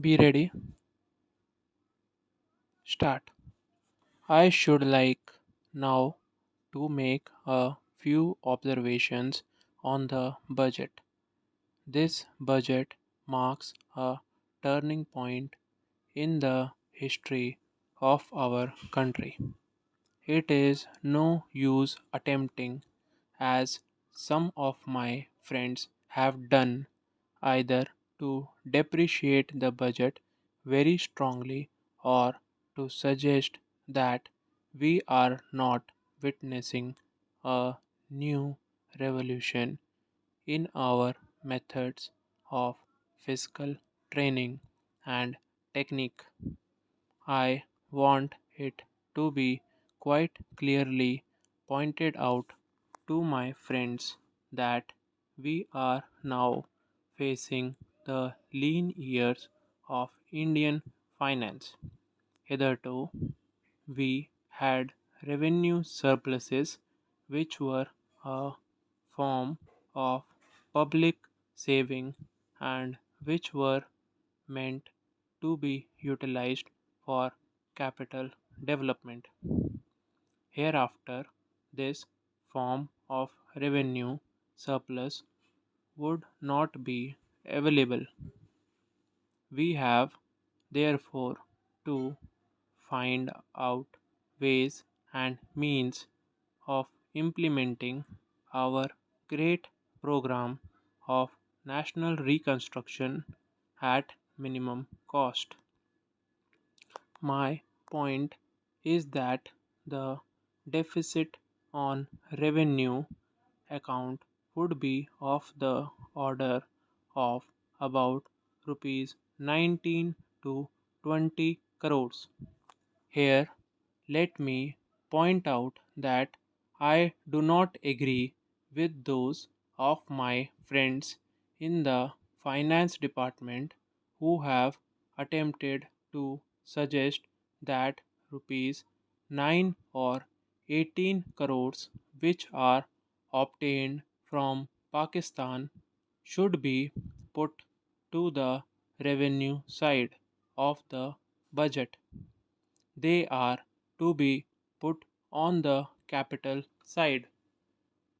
Be ready, start. I should like now to make a few observations on the budget. This budget marks a turning point in the history of our country. It is no use attempting, as some of my friends have done, either to depreciate the budget very strongly or to suggest that we are not witnessing a new revolution in our methods of fiscal training and technique. I want it to be quite clearly pointed out to my friends that we are now facing the lean years of Indian finance. Hitherto, we had revenue surpluses which were a form of public saving and which were meant to be utilized for capital development. Hereafter, this form of revenue surplus would not be available. We have, therefore, to find out ways and means of implementing our great program of national reconstruction at minimum cost. My point is that the deficit on revenue account would be of the order of about rupees 19 to 20 crores. Here, let me point out that I do not agree with those of my friends in the finance department who have attempted to suggest that rupees 9 or 18 crores which are obtained from Pakistan should be put to the revenue side of the budget. They are to be put on the capital side,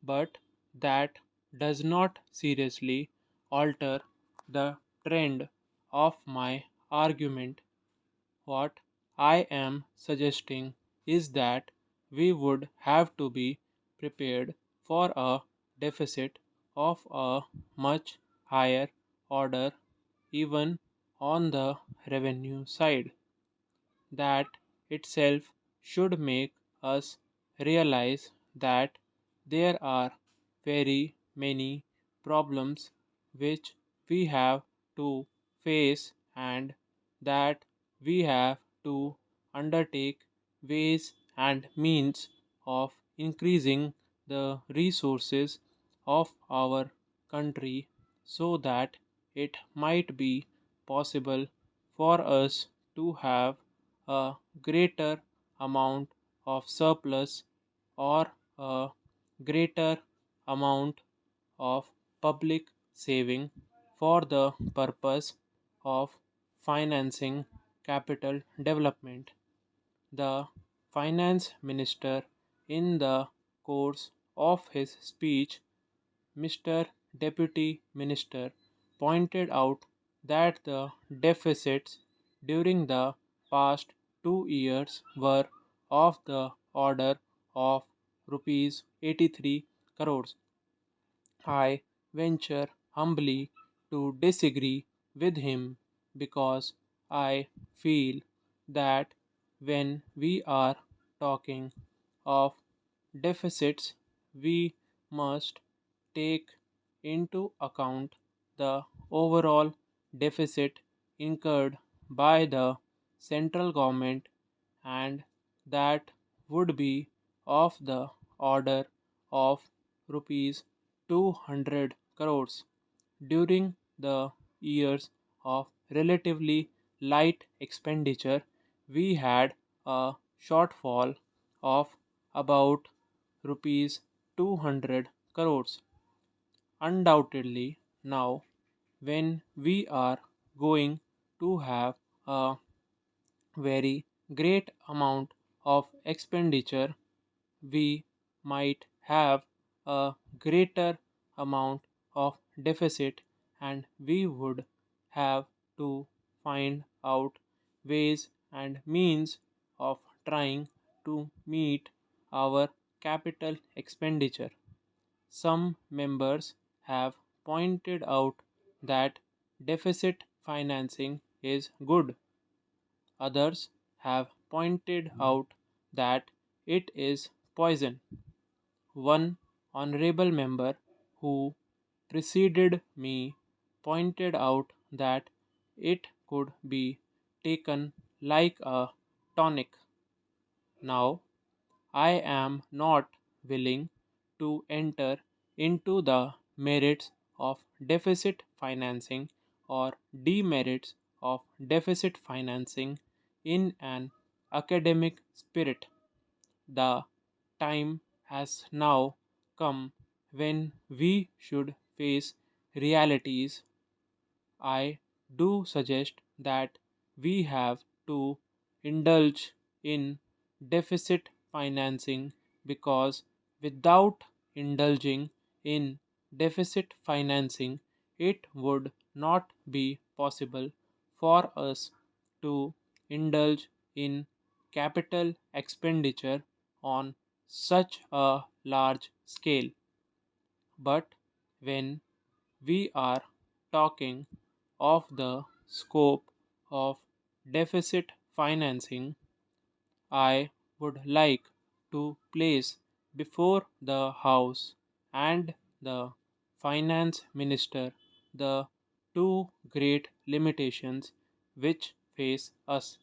but that does not seriously alter the trend of my argument. What I am suggesting is that we would have to be prepared for a deficit of a much higher order even on the revenue side. That itself should make us realize that there are very many problems which we have to face and that we have to undertake ways and means of increasing the resources of our country so that it might be possible for us to have a greater amount of surplus or a greater amount of public saving for the purpose of financing capital development. The finance minister, in the course of his speech, Mr. Deputy Minister, pointed out that the deficits during the past 2 years were of the order of rupees 83 crores. I venture humbly to disagree with him because I feel that when we are talking of deficits, we must take into account the overall deficit incurred by the central government, and that would be of the order of rupees 200 crores. During the years of relatively light expenditure, we had a shortfall of about rupees 200 crores. Undoubtedly, now when we are going to have a very great amount of expenditure, we might have a greater amount of deficit, and we would have to find out ways and means of trying to meet our capital expenditure. Some members have pointed out that deficit financing is good. Others have pointed out that it is poison. One honorable member who preceded me pointed out that it could be taken like a tonic. Now, I am not willing to enter into the merits of deficit financing or demerits of deficit financing in an academic spirit. The time has now come when we should face realities. I do suggest that we have to indulge in deficit financing because without indulging in deficit financing, it would not be possible for us to indulge in capital expenditure on such a large scale. But when we are talking of the scope of deficit financing, I would like to place before the House and the Finance Minister the two great limitations which face us.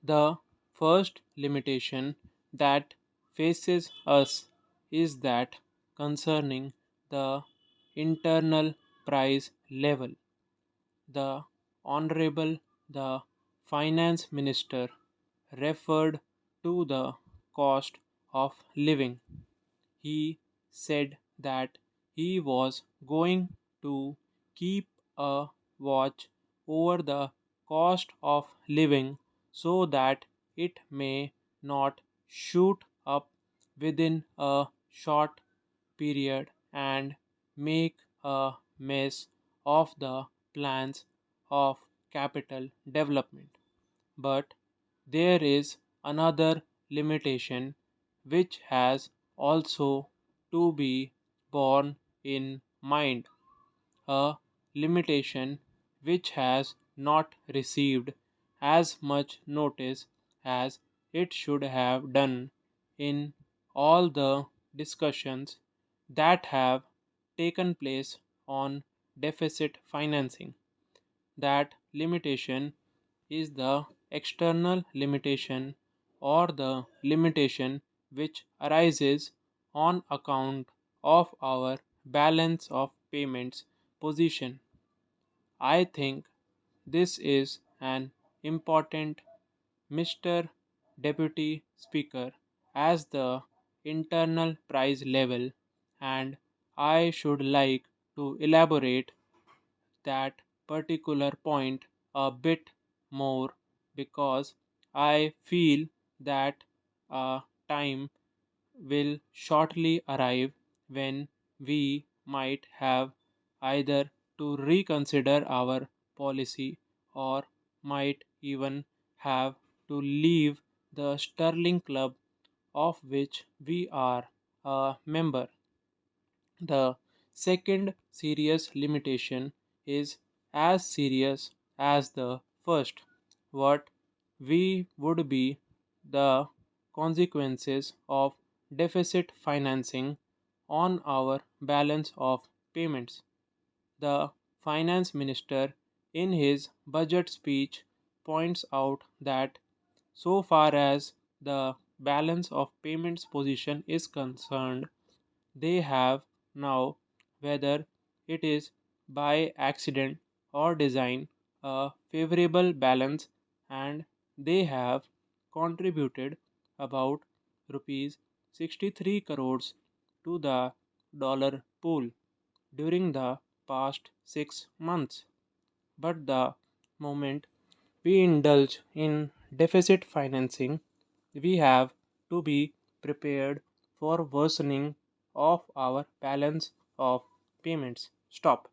The first limitation that faces us is that concerning the internal price level. The Honorable the Finance Minister referred to the cost of living. He said that he was going to keep a watch over the cost of living so that it may not shoot up within a short period and make a mess of the plans of capital development. But there is another limitation which has also to be borne in mind, a limitation which has not received as much notice as it should have done in all the discussions that have taken place on deficit financing. That limitation is the external limitation or the limitation which arises on account of our balance of payments position. I think this is an important, Mr. Deputy Speaker, as the internal price level, and I should like to elaborate that particular point a bit more because I feel that a time will shortly arrive when we might have either to reconsider our policy or might even have to leave the Sterling Club of which we are a member. The second serious limitation is as serious as the first. What we would be the consequences of deficit financing on our balance of payments. The finance minister, in his budget speech, points out that so far as the balance of payments position is concerned, they have now, whether it is by accident or design, a favorable balance, and they have contributed about rupees 63 crores to the dollar pool during the past 6 months. But the moment we indulge in deficit financing, we have to be prepared for worsening of our balance of payments. Stop.